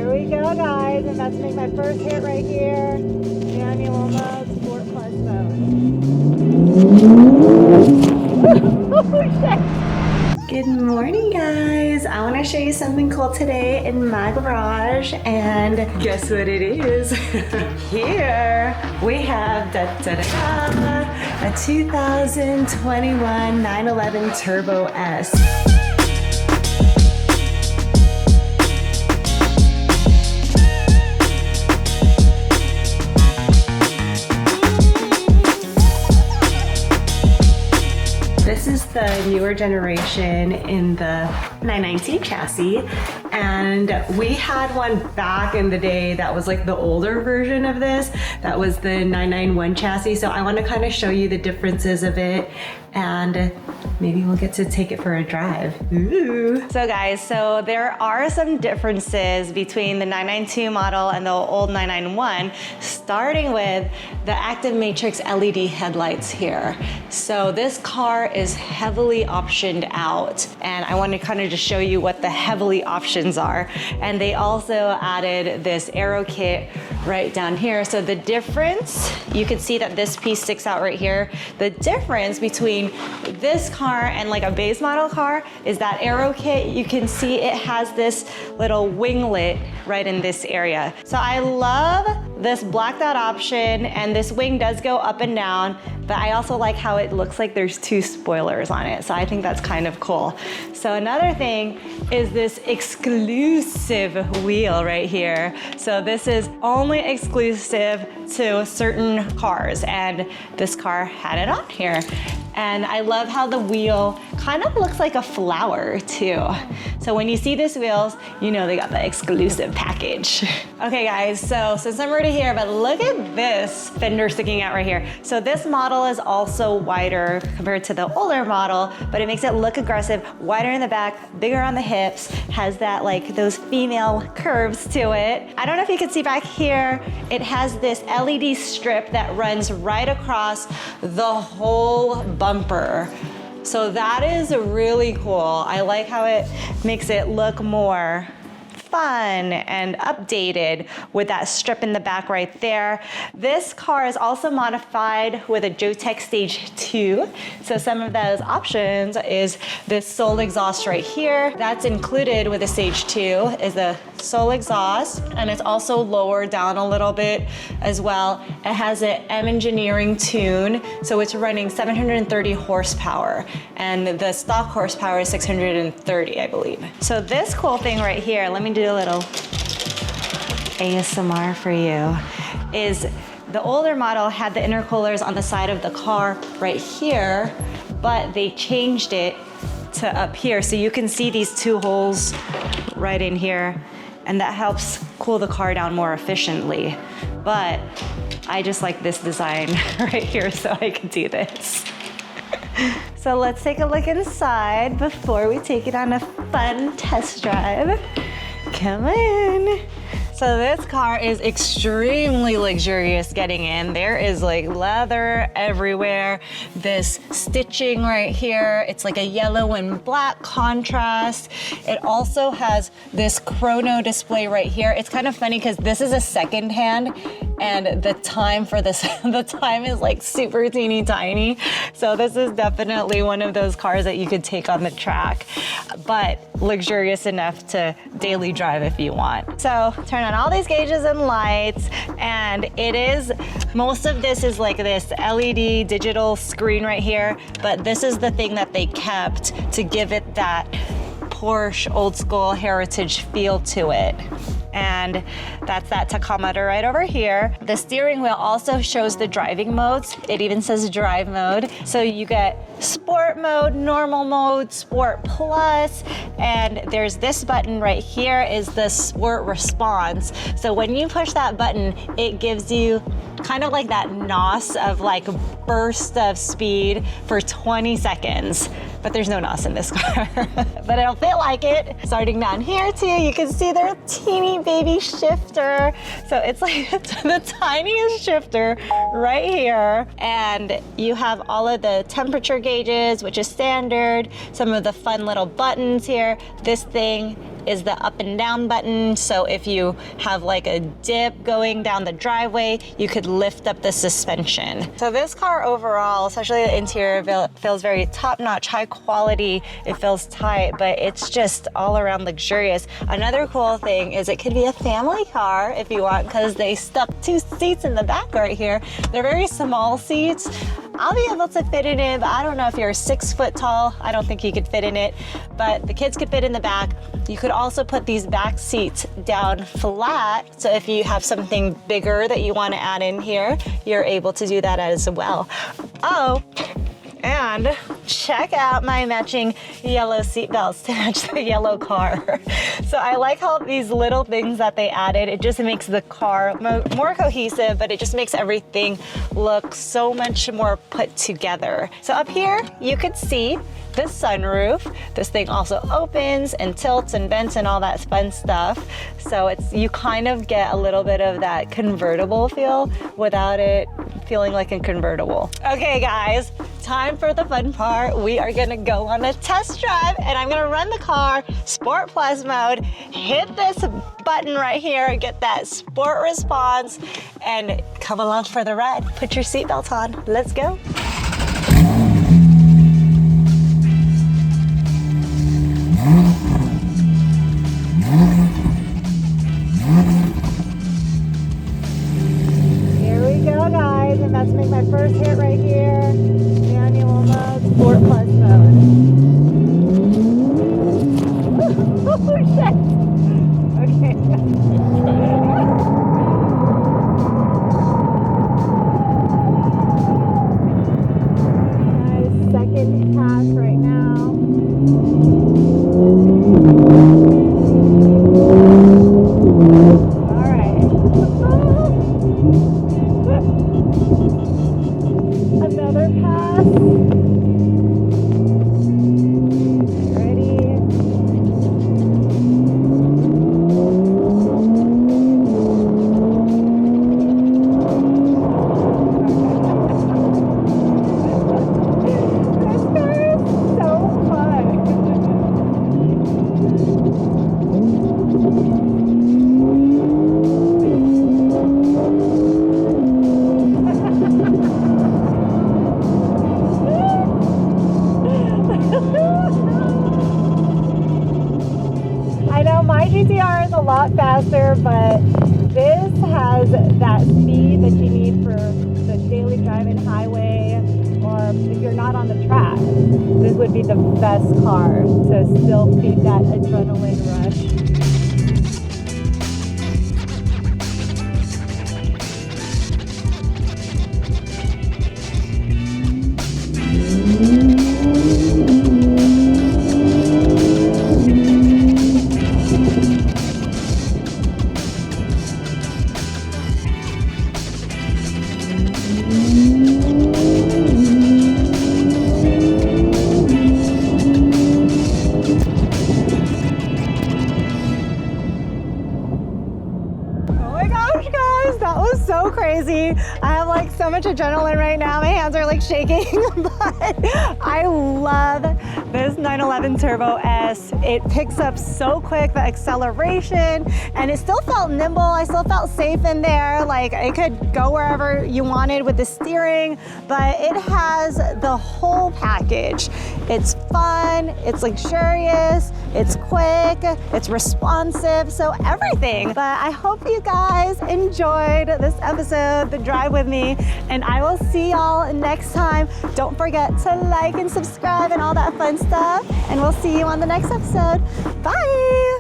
Here we go, guys. I'm about to make my first hit right here. Manual mode, Sport Plus mode. Good morning, guys. I want to show you something cool today in my garage, and guess what it is? Here we have a 2021 911 Turbo S. This is the newer generation in the 990 chassis, and we had one back in the day that was like the older version of this. That was the 991 chassis, so I want to kind of show you the differences of it, and maybe we'll get to take it for a drive. Ooh. So guys, so there are some differences between the 992 model and the old 991, starting with the active matrix LED headlights here. So this car is heavily optioned out, and I want to kind of just show you what the heavily options are. And they also added this aero kit right down here. So the difference, you can see that this piece sticks out right here. The difference between this car and like a base model car is that aero kit. You can see it has this little winglet right in this area. So I love this blacked out option, and this wing does go up and down, but I also like how it looks like there's two spoilers on it. So I think that's kind of cool. So another thing is this exclusive wheel right here. So this is only exclusive to certain cars, and this car had it on here. And I love how the wheel kind of looks like a flower too. So when you see these wheels, you know they got the exclusive package. Okay guys, so since I'm already here, but look at this fender sticking out right here. So this model is also wider compared to the older model, but it makes it look aggressive, wider in the back, bigger on the hips, has that like those female curves to it. I don't know if you can see back here, it has this LED strip that runs right across the whole bumper. So that is really cool. I like how it makes it look more fun and updated with that strip in the back right there. This car is also modified with a Jotech Stage 2. So some of those options is this soul exhaust right here. That's included with the Stage 2 is the soul exhaust, and it's also lowered down a little bit as well. It has an M Engineering tune, so it's running 730 horsepower, and the stock horsepower is 630, I believe. So this cool thing right here, let me do a little ASMR for you, is the older model had the intercoolers on the side of the car right here, but they changed it to up here. So you can see these two holes right in here, and that helps cool the car down more efficiently. But I just like this design right here, so I can do this. So let's take a look inside before we take it on a fun test drive. Come in. So this car is extremely luxurious getting in. There is like leather everywhere. This stitching right here, it's like a yellow and black contrast. It also has this chrono display right here. It's kind of funny because this is a second hand, and the time for this, the time is like super teeny tiny. So this is definitely one of those cars that you could take on the track, but luxurious enough to daily drive if you want. So turn on all these gauges and lights, and it is, most of this is like this LED digital screen right here, but this is the thing that they kept to give it that Porsche old school heritage feel to it. And that's that tachometer right over here. The steering wheel also shows the driving modes. It even says drive mode. So you get sport mode, normal mode, sport plus, and there's this button right here is the sport response. So when you push that button, it gives you kind of like that NOS of like burst of speed for 20 seconds. But there's no NOS in this car, but it'll feel like it. Starting down here too, you can see their teeny baby shifter. So it's like the tiniest shifter right here. And you have all of the temperature gauges, which is standard, some of the fun little buttons here. This thing is the up and down button. So if you have like a dip going down the driveway, you could lift up the suspension. So this car overall, especially the interior, feels very top-notch, high quality. It feels tight, but it's just all around luxurious. Another cool thing is it could be a family car if you want, because they stuck 2 seats in the back right here. They're very small seats. I'll be able to fit in it, but I don't know if you're 6 foot tall. I don't think you could fit in it, but the kids could fit in the back. You could also put these back seats down flat. So if you have something bigger that you want to add in here, you're able to do that as well. Oh, and check out my matching yellow seat belts to match the yellow car. So I like how these little things that they added, it just makes the car more cohesive, but it just makes everything look so much more put together. So up here, you could see the sunroof. This thing also opens and tilts and vents and all that fun stuff. So you kind of get a little bit of that convertible feel without it feeling like a convertible. Okay guys, time for the fun part. We are gonna go on a test drive and I'm gonna run the car Sport Plus mode, hit this button right here, get that sport response, and come along for the ride. Put your seatbelt on. Let's go. Here we go, guys. I'm about to make my first hit right here. Manual mode, Sport Plus mode. Oh shit! Okay. Nice second pass right now. All right. Another pass. Ready? This car is so fun. I know my GTR is a lot faster, but this has that speed that you need for the daily driving highway, or if you're not on the track. This would be the best car to still feed that adrenaline rush. That was so crazy. I have like so much adrenaline right now. My hands are like shaking, but I love this 911 Turbo S. It picks up so quick, the acceleration, and it still felt nimble. I still felt safe in there. Like it could go wherever you wanted with the steering, but it has the whole package. It's fun, it's luxurious, it's quick, it's responsive, so everything. But I hope you guys enjoyed this episode, the drive with me, and I will see y'all next time. Don't forget to like and subscribe and all that fun stuff, and we'll see you on the next episode. Bye!